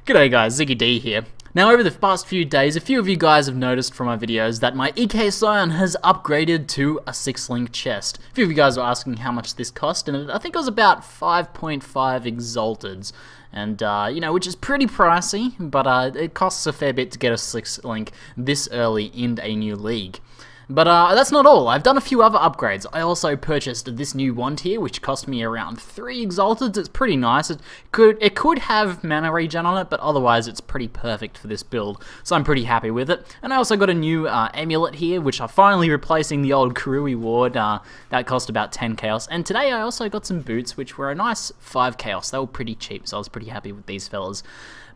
G'day guys, ZiggyD here. Now over the past few days, a few of you guys have noticed from my videos that my EK Scion has upgraded to a 6-link chest. A few of you guys were asking how much this cost, and I think it was about 5.5 exalteds. And, you know, which is pretty pricey, but it costs a fair bit to get a 6-link this early in a new league. But that's not all. I've done a few other upgrades. I also purchased this new wand here, which cost me around 3 exalteds. It's pretty nice. It could have mana regen on it, but otherwise it's pretty perfect for this build. So I'm pretty happy with it. And I also got a new amulet here, which are finally replacing the old Karui ward. That cost about 10 chaos. And today I also got some boots, which were a nice 5 chaos. They were pretty cheap, so I was pretty happy with these fellas.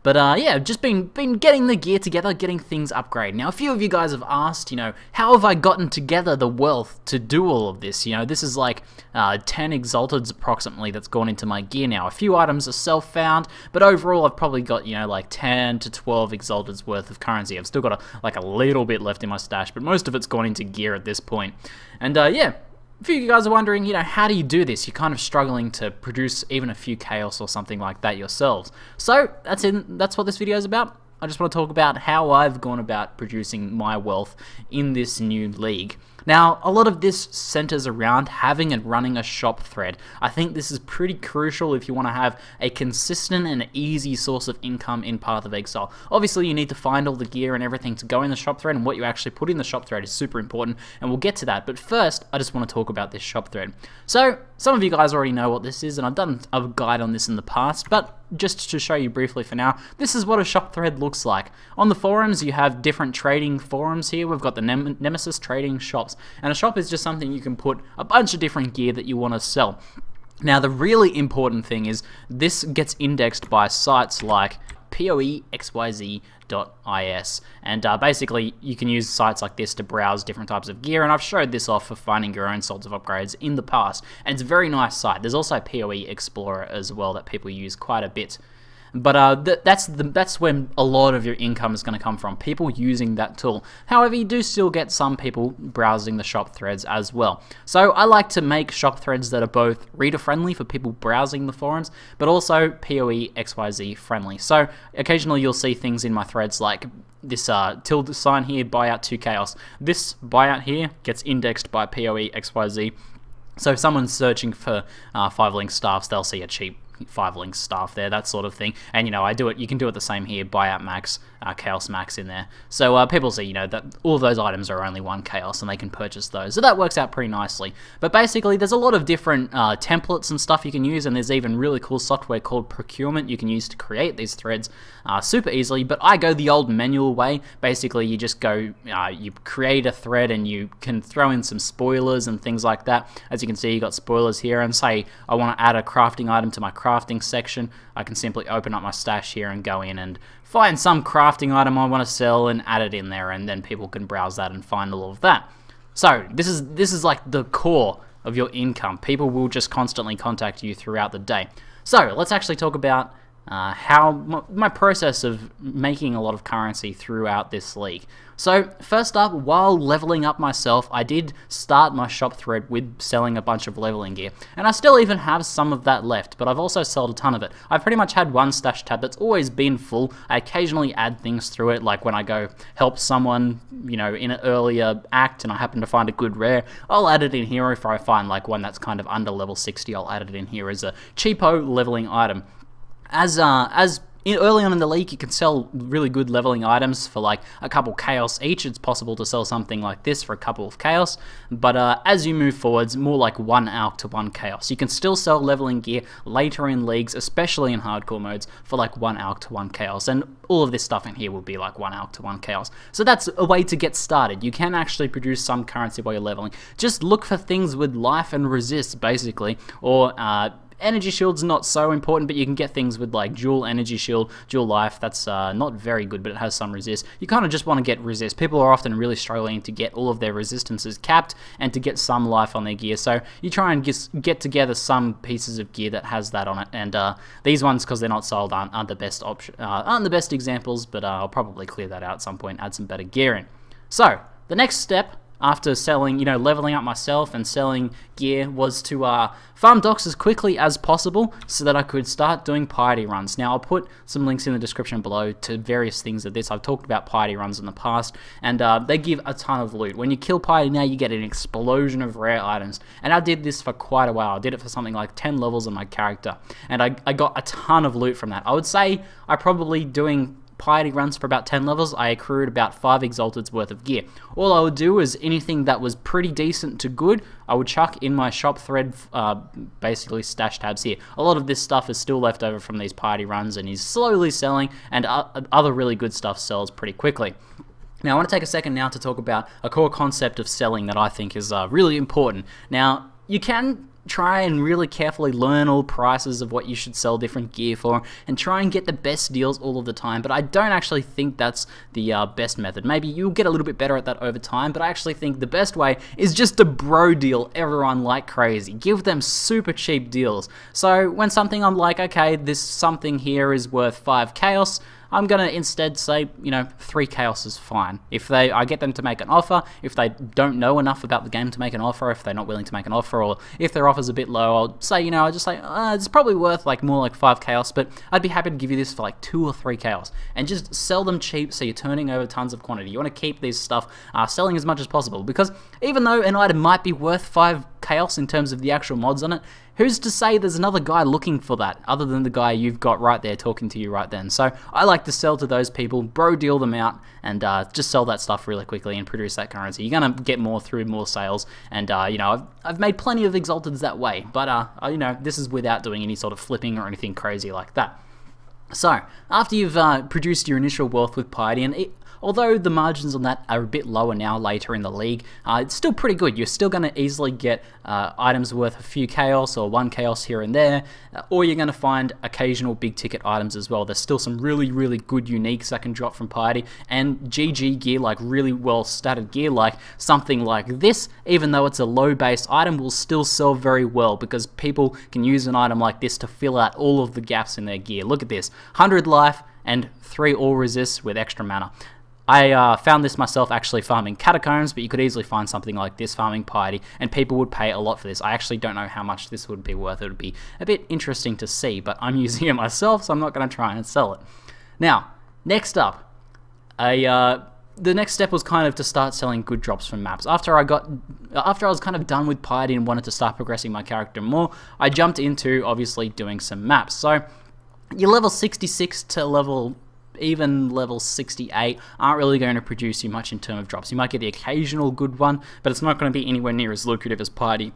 But yeah, just been getting the gear together, getting things upgraded. Now, a few of you guys have asked, you know, how have I gotten together the wealth to do all of this? You know, this is like 10 exalteds approximately that's gone into my gear now. A few items are self-found, but overall I've probably got, you know, like 10 to 12 exalteds worth of currency. I've still got like a little bit left in my stash, but most of it's gone into gear at this point. And yeah. A few of you guys are wondering, you know, how do you do this? You're kind of struggling to produce even a few chaos or something like that yourselves. So that's what this video is about. I just want to talk about how I've gone about producing my wealth in this new league. Now, a lot of this centers around having and running a shop thread. I think this is pretty crucial if you want to have a consistent and easy source of income in Path of Exile. Obviously, you need to find all the gear and everything to go in the shop thread, and what you actually put in the shop thread is super important, and we'll get to that. But first, I just want to talk about this shop thread. So, some of you guys already know what this is, and I've done a guide on this in the past, but just to show you briefly for now, this is what a shop thread looks like. On the forums, you have different trading forums here. We've got the Nemesis trading shops, and a shop is just something you can put a bunch of different gear that you want to sell. Now, the really important thing is this gets indexed by sites like PoeXYZ.is, and basically you can use sites like this to browse different types of gear, and I've showed this off for finding your own sorts of upgrades in the past, and it's a very nice site. There's also PoE Explorer as well that people use quite a bit. But that's when a lot of your income is going to come from, people using that tool. However, you do still get some people browsing the shop threads as well. So I like to make shop threads that are both reader friendly for people browsing the forums, but also PoE XYZ friendly. So occasionally you'll see things in my threads like this tilde sign here, buy out 2 chaos. This buyout here gets indexed by PoE XYZ. So if someone's searching for 5-link staffs, they'll see a cheap 5-link staff there, that sort of thing. And you know, you can do it the same here, buyout max, chaos max in there. So people see, you know, that all of those items are only 1 chaos and they can purchase those. So that works out pretty nicely. But basically, there's a lot of different templates and stuff you can use, and there's even really cool software called procurement you can use to create these threads super easily. But I go the old manual way. Basically, you just go, you create a thread and you can throw in some spoilers and things like that. As you can see, you got spoilers here, and say I want to add a crafting item to my crafting section, I can simply open up my stash here and go in and find some crafting item I want to sell and add it in there, and then people can browse that and find all of that. So this is like the core of your income. People will just constantly contact you throughout the day. So let's actually talk about how my process of making a lot of currency throughout this league. So first up, while leveling up myself, I did start my shop thread with selling a bunch of leveling gear, and I still even have some of that left, but I've also sold a ton of it. I've pretty much had one stash tab that's always been full. I occasionally add things through it, like when I go help someone, you know, in an earlier act and I happen to find a good rare, I'll add it in here. If I find like one that's kind of under level 60, I'll add it in here as a cheapo leveling item. Early on in the league, you can sell really good leveling items for like a couple chaos each. It's possible to sell something like this for a couple of chaos, but as you move forwards, more like 1 alch to 1 chaos. You can still sell leveling gear later in leagues, especially in hardcore modes, for like 1 alch to 1 chaos, and all of this stuff in here will be like 1 alch to 1 chaos. So that's a way to get started. You can actually produce some currency while you're leveling. Just look for things with life and resist, basically, or energy shield's not so important, but you can get things with like dual energy shield, dual life. That's not very good, but it has some resist. You kind of just want to get resist. People are often really struggling to get all of their resistances capped and to get some life on their gear. So you try and get together some pieces of gear that has that on it. And these ones, because they're not sold, aren't the best option, aren't the best examples. But I'll probably clear that out at some point, add some better gear in. So the next step after selling, you know, leveling up myself and selling gear, was to farm docks as quickly as possible so that I could start doing piety runs. Now, I'll put some links in the description below to various things of this. I've talked about piety runs in the past, and they give a ton of loot. When you kill piety now, you get an explosion of rare items, and I did this for quite a while. I did it for something like 10 levels on my character, and I got a ton of loot from that. I would say I probably doing piety runs for about 10 levels, I accrued about 5 Exalted's worth of gear. All I would do is anything that was pretty decent to good, I would chuck in my shop thread, basically stash tabs here. A lot of this stuff is still left over from these piety runs and he's slowly selling, and other really good stuff sells pretty quickly. Now, I want to take a second now to talk about a core concept of selling that I think is really important. Now, you can try and really carefully learn all prices of what you should sell different gear for and try and get the best deals all of the time, but I don't actually think that's the best method. Maybe you'll get a little bit better at that over time, but I actually think the best way is just to bro deal everyone like crazy. Give them super cheap deals. So when something I'm like, okay, this something here is worth 5 chaos, I'm gonna instead say, you know, 3 chaos is fine. If I get them to make an offer, if they don't know enough about the game to make an offer, if they're not willing to make an offer, or if their offer's a bit low, I'll say, you know, I just say, it's probably worth like more like 5 chaos, but I'd be happy to give you this for like 2 or 3 chaos, and just sell them cheap so you're turning over tons of quantity. You want to keep these stuff selling as much as possible, because even though an item might be worth 5 chaos in terms of the actual mods on it, who's to say there's another guy looking for that other than the guy you've got right there talking to you right then? So I like to sell to those people, bro deal them out, and just sell that stuff really quickly and produce that currency. You're gonna get more through more sales, and you know, I've made plenty of Exalteds that way, but you know, this is without doing any sort of flipping or anything crazy like that. So after you've produced your initial wealth with piety, and although the margins on that are a bit lower now later in the league, it's still pretty good. You're still going to easily get items worth a few chaos or 1 chaos here and there, or you're going to find occasional big ticket items as well. There's still some really, really good uniques that can drop from piety, and GG gear, like really well statted gear, like something like this, even though it's a low base item, will still sell very well because people can use an item like this to fill out all of the gaps in their gear. Look at this, 100 life and 3 all resists with extra mana. I found this myself actually farming catacombs, but you could easily find something like this farming piety, and people would pay a lot for this. I actually don't know how much this would be worth. It would be a bit interesting to see, but I'm using it myself, so I'm not going to try and sell it. Now, next up, the next step was kind of to start selling good drops from maps. After I was kind of done with piety and wanted to start progressing my character more, I jumped into obviously doing some maps. So your level 66 to level 68 aren't really going to produce you much in terms of drops. You might get the occasional good one, but it's not going to be anywhere near as lucrative as piety.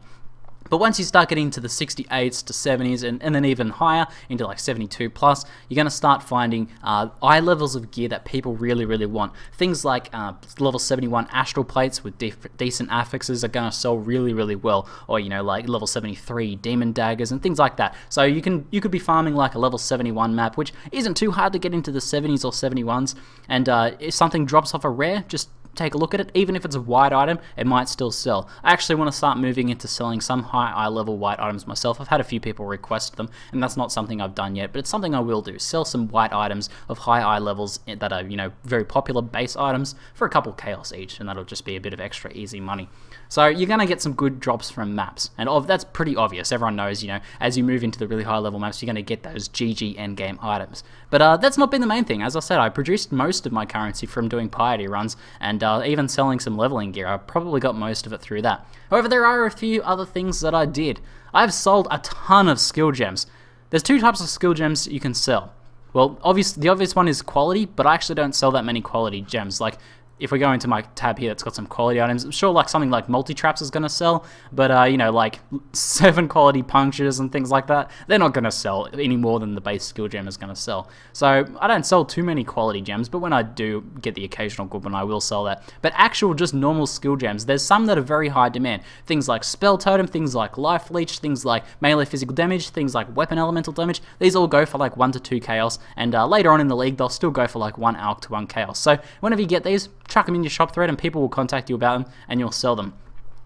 But once you start getting to the 68s to 70s and then even higher into like 72 plus, you're going to start finding eye levels of gear that people really, really want. Things like level 71 astral plates with decent affixes are going to sell really, really well, or you know, like level 73 demon daggers and things like that. So you could be farming like a level 71 map, which isn't too hard to get into the 70s or 71s, and if something drops off a rare, just take a look at it. Even if it's a white item, it might still sell. I actually want to start moving into selling some high eye level white items myself. I've had a few people request them, and that's not something I've done yet, but it's something I will do. Sell some white items of high eye levels that are, you know, very popular base items for a couple chaos each, and that'll just be a bit of extra easy money. So you're going to get some good drops from maps, and that's pretty obvious. Everyone knows, you know, as you move into the really high level maps, you're going to get those GG endgame items. But that's not been the main thing. As I said, I produced most of my currency from doing piety runs, and even selling some leveling gear. I probably got most of it through that. However, there are a few other things that I did. I've sold a ton of skill gems. There's 2 types of skill gems you can sell. Well, the obvious one is quality, but I actually don't sell that many quality gems. Like, if we go into my tab here that's got some quality items, I'm sure like something like multi-traps is going to sell, but you know, like 7 quality punctures and things like that, they're not going to sell any more than the base skill gem is going to sell. So I don't sell too many quality gems, but when I do get the occasional good one, I will sell that. But actual just normal skill gems, there's some that are very high demand. Things like spell totem, things like life leech, things like melee physical damage, things like weapon elemental damage, these all go for like 1 to 2 chaos, and later on in the league, they'll still go for like 1 alch to 1 chaos. So whenever you get these, chuck them in your shop thread and people will contact you about them and you'll sell them.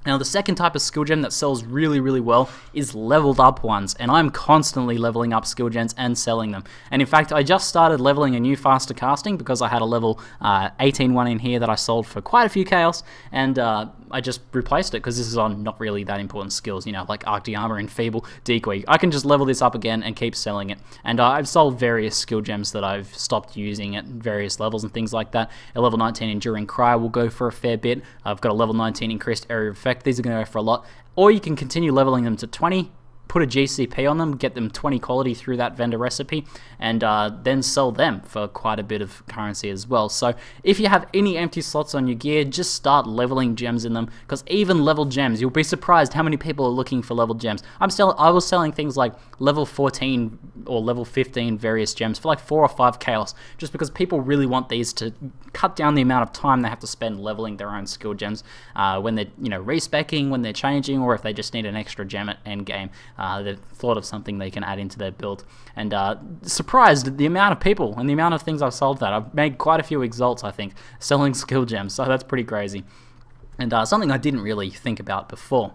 Now, the second type of skill gem that sells really, really well is leveled up ones, and I'm constantly leveling up skill gems and selling them. And in fact, I just started leveling a new faster casting because I had a level 18 one in here that I sold for quite a few chaos, and I just replaced it because this is on not really that important skills, you know, like Arctic Armor, Enfeeble, Decoy. I can just level this up again and keep selling it. And I've sold various skill gems that I've stopped using at various levels and things like that. A level 19 Enduring Cry will go for a fair bit. I've got a level 19 Increased Area of Effect. These are going to go for a lot. Or you can continue leveling them to 20, put a GCP on them, get them 20 quality through that vendor recipe, and then sell them for quite a bit of currency as well. So if you have any empty slots on your gear, just start leveling gems in them, because even level gems, you'll be surprised how many people are looking for level gems. I was selling things like level 14 or level 15 various gems for like 4 or 5 chaos, just because people really want these to cut down the amount of time they have to spend leveling their own skill gems when they're, you know, respecking, when they're changing, or if they just need an extra gem at end game. They've thought of something they can add into their build, and surprised at the amount of people and the amount of things I've sold that. I've made quite a few exalts, I think, selling skill gems, so that's pretty crazy, and something I didn't really think about before.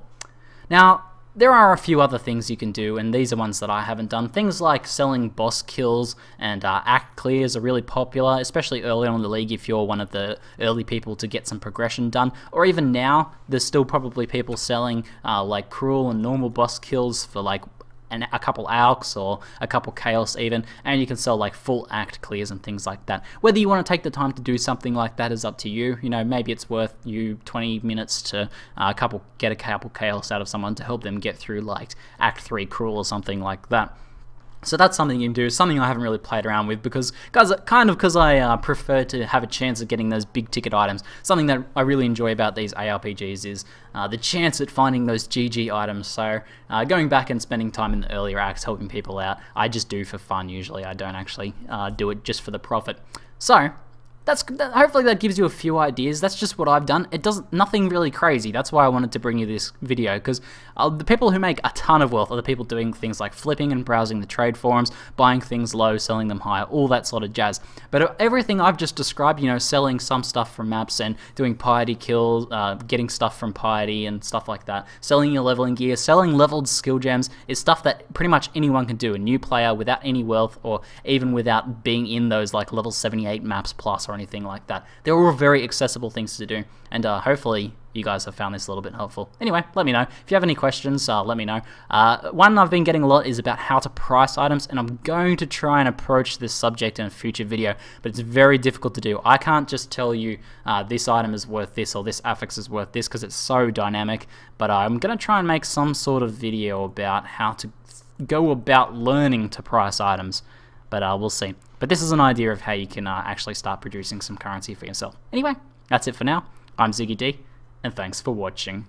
Now, there are a few other things you can do, and these are ones that I haven't done. Things like selling boss kills and act clears are really popular, especially early on in the league if you're one of the early people to get some progression done. Or even now, there's still probably people selling like cruel and normal boss kills for like a couple alks or a couple chaos even, and you can sell like full act clears and things like that. Whether you want to take the time to do something like that is up to you. You know, maybe it's worth you 20 minutes to get a couple chaos out of someone to help them get through like Act 3 cruel or something like that. So that's something you can do, something I haven't really played around with because I prefer to have a chance of getting those big ticket items. Something that I really enjoy about these ARPGs is the chance at finding those GG items. So going back and spending time in the earlier acts helping people out, I just do for fun usually. I don't actually do it just for the profit. So hopefully that gives you a few ideas. That's just what I've done. It does nothing really crazy. That's why I wanted to bring you this video, because the people who make a ton of wealth are the people doing things like flipping and browsing the trade forums, buying things low, selling them higher, all that sort of jazz. But everything I've just described, you know, selling some stuff from maps and doing piety kills, getting stuff from piety and stuff like that, selling your leveling gear, selling leveled skill gems is stuff that pretty much anyone can do. A new player without any wealth or even without being in those like level 78 maps plus or anything like that. They're all very accessible things to do, and hopefully you guys have found this a little bit helpful. Anyway, let me know. If you have any questions, let me know. One I've been getting a lot is about how to price items, and I'm going to try and approach this subject in a future video, but it's very difficult to do. I can't just tell you this item is worth this or this affix is worth this because it's so dynamic, but I'm going to try and make some sort of video about how to go about learning to price items, but we'll see. But this is an idea of how you can actually start producing some currency for yourself. Anyway, that's it for now. I'm ZiggyD, and thanks for watching.